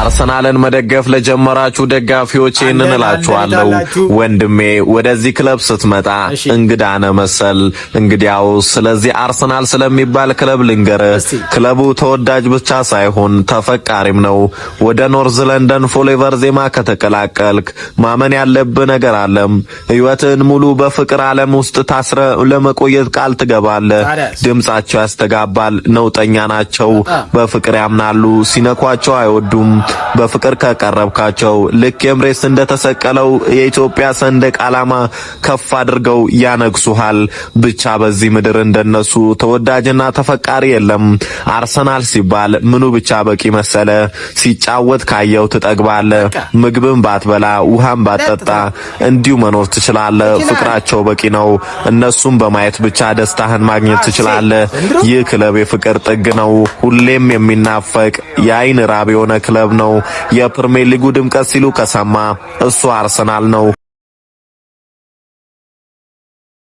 አርሰናልን መደገፍ ለጀመራችሁ ደጋፊዎች ይህንን እላችኋለሁ። ወንድሜ ወደዚህ ክለብ ስትመጣ እንግዳ ነህ መሰል። እንግዲያው ስለዚህ አርሰናል ስለሚባል ክለብ ልንገርህ። ክለቡ ተወዳጅ ብቻ ሳይሆን ተፈቃሪም ነው። ወደ ኖርዝ ለንደን ፎሌቨር ዜማ ከተቀላቀልክ ማመን ያለብህ ነገር አለም። ህይወትን ሙሉ በፍቅር ዓለም ውስጥ ታስረ ለመቆየት ቃል ትገባለህ። ድምጻቸው ያስተጋባል። ነውጠኛ ናቸው። በፍቅር ያምናሉ። ሲነኳቸው አይወዱም። በፍቅር ከቀረብካቸው ልክ ኤምሬትስ እንደተሰቀለው የኢትዮጵያ ሰንደቅ ዓላማ ከፍ አድርገው ያነግሱሃል። ብቻ በዚህ ምድር እንደነሱ ተወዳጅና ተፈቃሪ የለም። አርሰናል ሲባል ምኑ ብቻ በቂ መሰለ? ሲጫወት ካየው ትጠግባለህ። ምግብን ባትበላ ውሃን ባትጠጣ እንዲሁ መኖር ትችላለህ። ፍቅራቸው በቂ ነው። እነሱም በማየት ብቻ ደስታህን ማግኘት ትችላለህ። ይህ ክለብ የፍቅር ጥግ ነው። ሁሌም የሚናፈቅ የአይን ራብ የሆነ ክለብ ነው። የፕሪሚየር ሊጉ ድምቀት ሲሉ ከሰማ እሱ አርሰናል ነው።